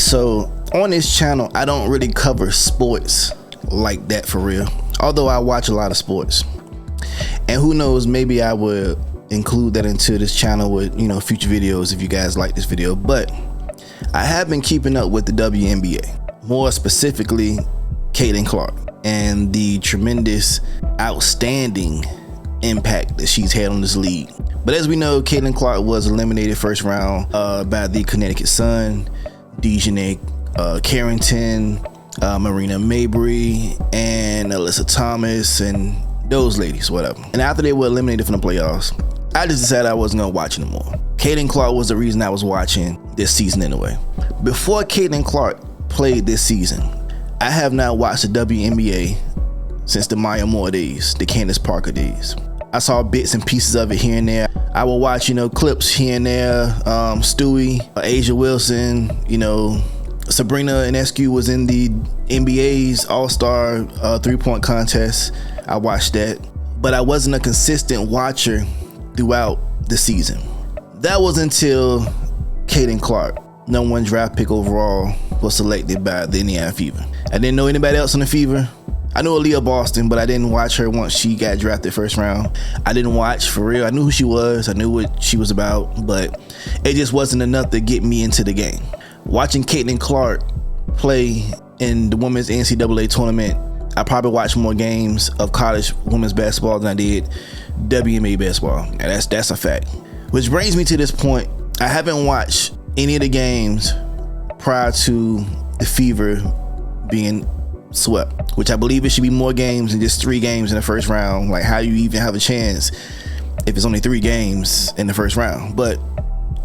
So on this channel, I don't really cover sports like that for real, although I watch a lot of sports. And who knows, maybe I would include that into this channel with, you know, future videos if you guys like this video. But I have been keeping up with the WNBA, more specifically Caitlin Clark, and the tremendous, outstanding impact that she's had on this league. But as we know, Caitlin Clark was eliminated first round by the Connecticut Sun, Dijonai Carrington, Marina Mabrey, and Alyssa Thomas, and those ladies, whatever. And after they were eliminated from the playoffs, I just decided I wasn't gonna watch anymore. Caitlin Clark was the reason I was watching this season anyway. Before Caitlin Clark played this season, I have not watched the WNBA since the Maya Moore days, the Candace Parker days. I saw bits and pieces of it here and there. I will watch, you know, clips here and there. Stewie, Asia Wilson, you know, Sabrina Ionescu was in the NBA's All-Star 3-point contest. I watched that, but I wasn't a consistent watcher throughout the season. That was until Caitlin Clark, #1 draft pick overall, was selected by the Indiana Fever. I didn't know anybody else in the Fever. I knew Aaliyah Boston, but I didn't watch her once she got drafted first round. I didn't watch for real. I knew who she was. I knew what she was about, but it just wasn't enough to get me into the game. Watching Caitlin Clark play in the women's NCAA tournament, I probably watched more games of college women's basketball than I did WNBA basketball. And that's a fact. Which brings me to this point. I haven't watched any of the games prior to the Fever being swept, which I believe it should be more games than just 3 games in the first round. Like, how you even have a chance if it's only 3 games in the first round? But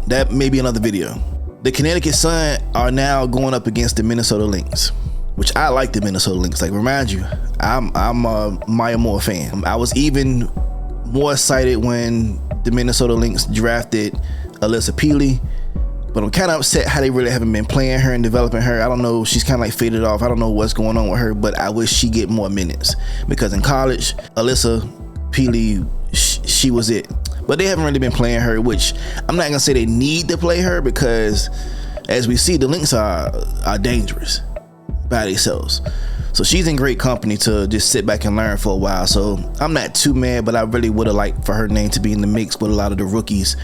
that may be another video. The Connecticut Sun are now going up against the Minnesota Lynx, which I like the Minnesota Lynx. Like, remind you, I'm a Maya Moore fan. I was even more excited when the Minnesota Lynx drafted Alyssa Peely, but I'm kind of upset how they really haven't been playing her and developing her. I don't know, she's kind of like faded off. I don't know what's going on with her, but I wish she get more minutes, because in college, Alyssa Peely, she was it. But they haven't really been playing her, which I'm not gonna say they need to play her, because as we see, the Lynx are dangerous by themselves. So she's in great company to just sit back and learn for a while. So I'm not too mad, but I really would have liked for her name to be in the mix with a lot of the rookies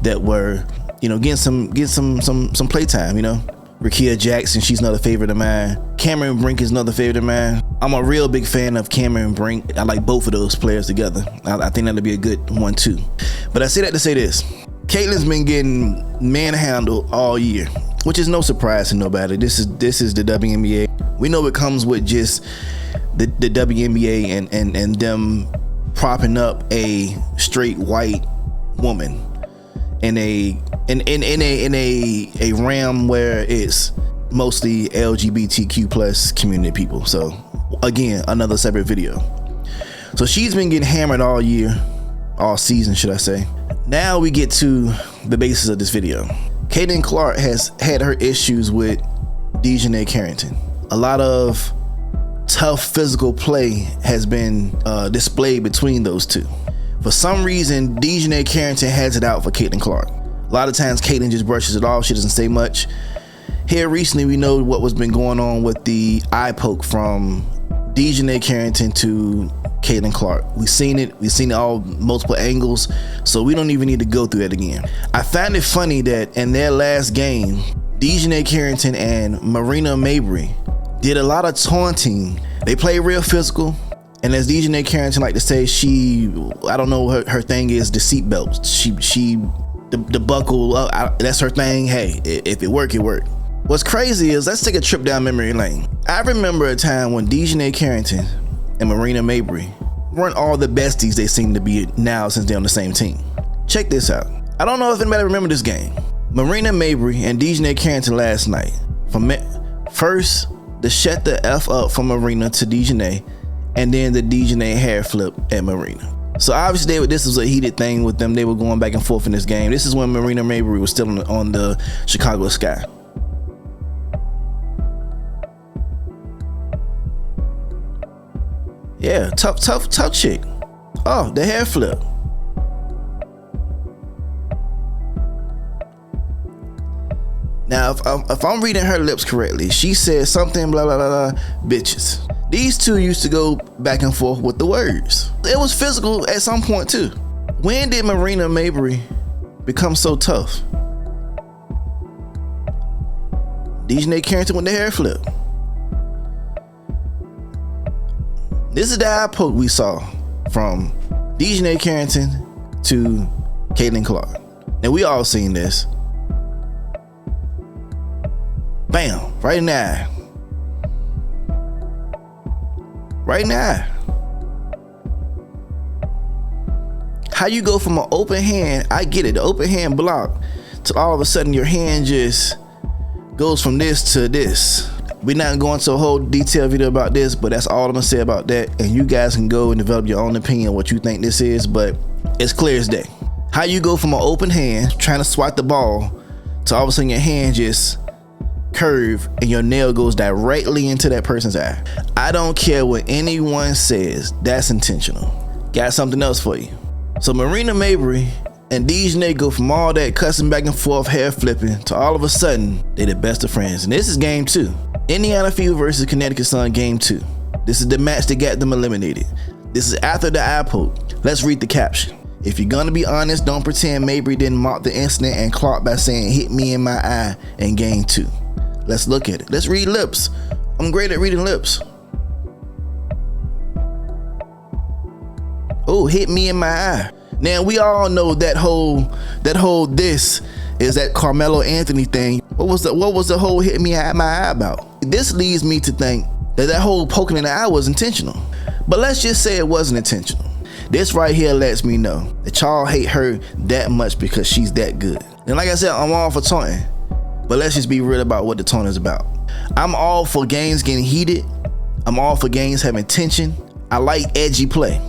that were, you know, getting some playtime, you know. Rakia Jackson, she's another favorite of mine. Cameron Brink is another favorite of mine. I'm a real big fan of Cameron Brink. I like both of those players together. I think that'll be a good one too. But I say that to say this. Caitlin's been getting manhandled all year, which is no surprise to nobody. This is the WNBA. We know it comes with just the WNBA and them propping up a straight white woman in a realm where it's mostly LGBTQ plus community people. So again, another separate video. So she's been getting hammered all year, all season, should I say. Now we get to the basis of this video. Caitlin Clark has had her issues with Dijonai Carrington. A lot of tough physical play has been displayed between those two. For some reason, Dijonai Carrington has it out for Caitlin Clark. A lot of times Caitlin just brushes it off. She doesn't say much. Here recently, we know what was been going on with the eye poke from Dijonai Carrington to Caitlin Clark. We've seen it all multiple angles, so we don't even need to go through that again. I find it funny that in their last game, Dijonai Carrington and Marina Mabrey did a lot of taunting. They played real physical. And as Dijonai Carrington like to say, I don't know, her thing is the seatbelt. The buckle, that's her thing. Hey, if it work, it work. What's crazy is, let's take a trip down memory lane. I remember a time when Dijonai Carrington and Marina Mabrey weren't all the besties they seem to be now since they're on the same team. Check this out. I don't know if anybody remember this game. Marina Mabrey and Dijonai Carrington last night. First, the shut the F up from Marina to Dijonai, and then the Dijonai hair flip at Marina. So obviously this was a heated thing with them. They were going back and forth in this game. This is when Marina Mabrey was still on the Chicago Sky. Yeah, tough chick. Oh, the hair flip. Now, if I'm reading her lips correctly, she said something blah, blah, blah, blah, bitches. These two used to go back and forth with the words. It was physical at some point too. When did Marina Mabrey become so tough? Dijonai Carrington with the hair flip. This is the eye poke we saw from Dijonai Carrington to Caitlin Clark. Now we all seen this. Bam, right now. Right now. How you go from an open hand, I get it, the open hand block, to all of a sudden your hand just goes from this to this. We're not going to a whole detailed video about this, but that's all I'm gonna say about that. And you guys can go and develop your own opinion on what you think this is, but it's clear as day. How you go from an open hand trying to swat the ball to all of a sudden your hand just curve and your nail goes directly into that person's eye. I don't care what anyone says, that's intentional. Got something else for you. So Marina Mabrey and Dijonai go from all that cussing back and forth, hair flipping, to all of a sudden they the best of friends. And this is game 2. Indiana Fever versus Connecticut Sun, game 2. This is the match that got them eliminated. This is after the eye poke. Let's read the caption. If you're gonna be honest, don't pretend Mabrey didn't mock the incident and Clark by saying hit me in my eye in game 2. Let's look at it. Let's read lips. I'm great at reading lips. Oh, hit me in my eye. Now we all know that whole this is that Carmelo Anthony thing. What was the whole hit me in my eye about? This leads me to think that whole poking in the eye was intentional. But let's just say it wasn't intentional. This right here lets me know that y'all hate her that much because she's that good. And like I said, I'm all for taunting, but let's just be real about what the taunt is about. I'm all for games getting heated. I'm all for games having tension. I like edgy play.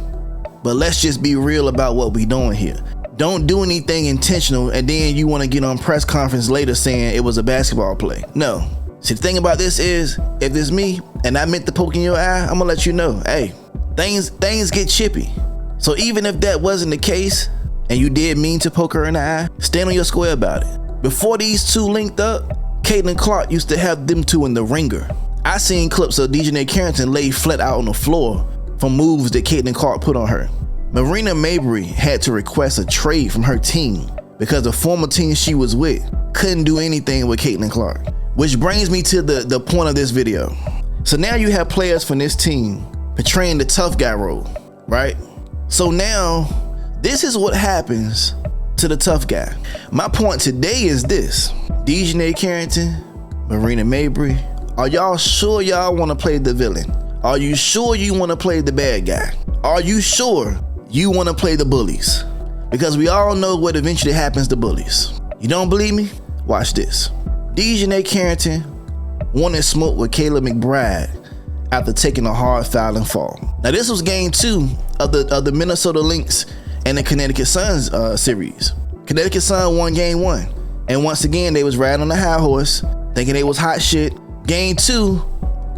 But let's just be real about what we doing here. Don't do anything intentional and then you want to get on press conference later saying it was a basketball play. No. See, the thing about this is, if it's me and I meant to poke in your eye, I'm gonna let you know, hey, things get chippy. So even if that wasn't the case and you did mean to poke her in the eye, stand on your square about it. Before these two linked up, Caitlin Clark used to have them two in the ringer. I seen clips of Dijonai Carrington lay flat out on the floor from moves that Caitlin Clark put on her. Marina Mabrey had to request a trade from her team because the former team she was with couldn't do anything with Caitlin Clark. Which brings me to the point of this video. So now you have players from this team portraying the tough guy role, right? So now this is what happens to the tough guy. My point today is this: Dijonai Carrington, Marina Mabrey, are y'all sure y'all want to play the villain? Are you sure you want to play the bad guy? Are you sure you want to play the bullies? Because we all know what eventually happens to bullies. You don't believe me? Watch this. Dijonai Carrington wanted smoke with Kayla McBride after taking a hard foul and fall. Now this was game 2 of the Minnesota Lynx and the Connecticut Suns series. Connecticut Sun won game 1. And once again, they was riding on the high horse, thinking they was hot shit. Game 2,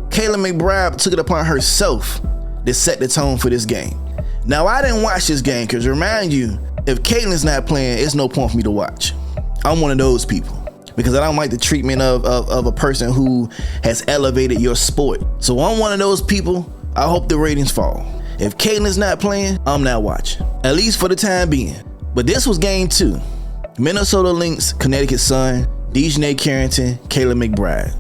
Kayla McBride took it upon herself to set the tone for this game. Now I didn't watch this game because remind you, if Caitlin's not playing, it's no point for me to watch. I'm one of those people because I don't like the treatment of a person who has elevated your sport. So I'm one of those people. I hope the ratings fall. If Caitlin's not playing, I'm not watching, at least for the time being. But this was game 2. Minnesota Lynx, Connecticut Sun, Dijonai Carrington, Kayla McBride.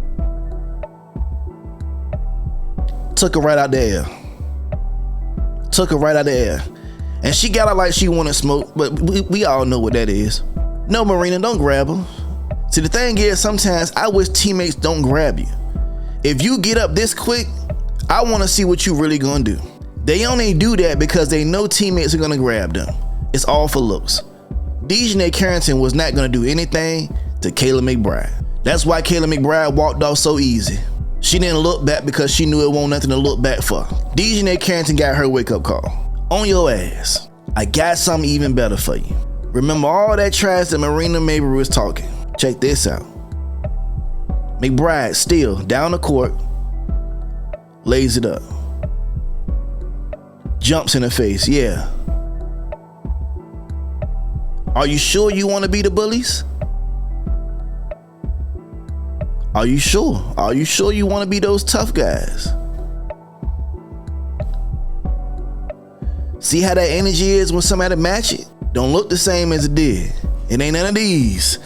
Took her right out the air. Took her right out the air. And she got out like she wanted smoke, but we all know what that is. No, Marina, don't grab her. See, the thing is, sometimes I wish teammates don't grab you. If you get up this quick, I want to see what you really gonna do. They only do that because they know teammates are gonna grab them. It's all for looks. Dijonai Carrington was not gonna do anything to Kayla McBride. That's why Kayla McBride walked off so easy. She didn't look back because she knew it wasn't nothing to look back for. Dijonai Carrington got her wake up call. On your ass. I got something even better for you. Remember all that trash that Marina Mabrey was talking? Check this out. McBride still down the court, lays it up. Jumps in her face, yeah. Are you sure you want to be the bullies? Are you sure? Are you sure you want to be those tough guys? See how that energy is when somebody match it? Don't look the same as it did. It ain't none of these.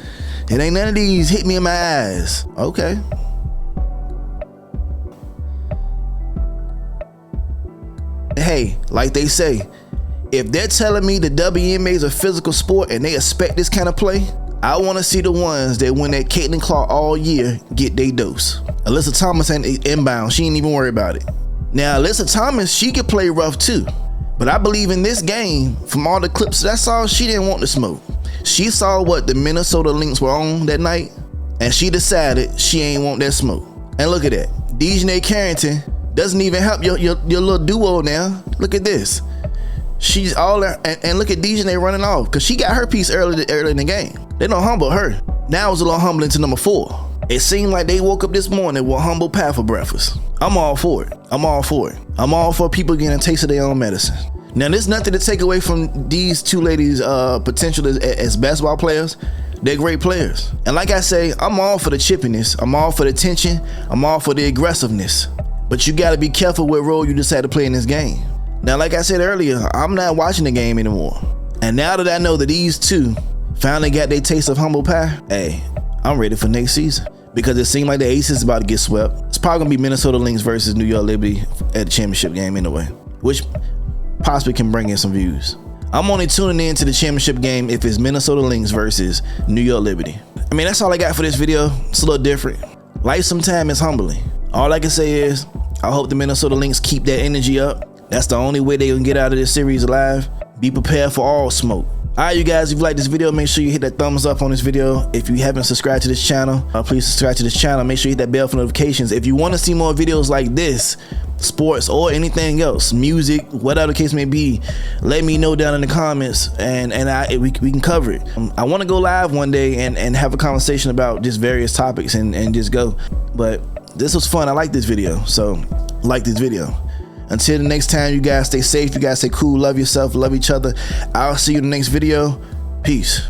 It ain't none of these hit me in my eyes. Okay. Hey, like they say, if they're telling me the WNBA is a physical sport and they expect this kind of play, I want to see the ones that win that Caitlin Clark all year get their dose. Alyssa Thomas ain't inbound. She ain't even worried about it. Now, Alyssa Thomas, she could play rough too. But I believe in this game, from all the clips that I saw, she didn't want to smoke. She saw what the Minnesota Lynx were on that night, and she decided she ain't want that smoke. And look at that. Dijonai Carrington doesn't even help your little duo now. Look at this. She's all there, and look at Dijonai running off, because she got her piece early in the game. They don't humble her. Now it's a little humbling to number 4. It seemed like they woke up this morning with humble pie for breakfast. I'm all for it. I'm all for it. I'm all for people getting a taste of their own medicine. Now, there's nothing to take away from these two ladies' potential as basketball players. They're great players. And like I say, I'm all for the chippiness. I'm all for the tension. I'm all for the aggressiveness. But you got to be careful what role you decide to play in this game. Now, like I said earlier, I'm not watching the game anymore. And now that I know that these two finally got their taste of humble pie, hey, I'm ready for next season. Because it seemed like the Aces is about to get swept. It's probably going to be Minnesota Lynx versus New York Liberty at the championship game anyway, which possibly can bring in some views. I'm only tuning in to the championship game if it's Minnesota Lynx versus New York Liberty. I mean, that's all I got for this video. It's a little different. Life sometimes is humbling. All I can say is, I hope the Minnesota Lynx keep that energy up. That's the only way they can get out of this series alive. Be prepared for all smoke. Alright, you guys, if you like this video, make sure you hit that thumbs up on this video. If you haven't subscribed to this channel, please subscribe to this channel. Make sure you hit that bell for notifications. If you want to see more videos like this, sports or anything else, music, whatever the case may be, let me know down in the comments, and we can cover it. I want to go live one day and have a conversation about just various topics and just go. But this was fun. I like this video, so like this video. Until the next time, you guys stay safe, you guys stay cool, love yourself, love each other. I'll see you in the next video. Peace.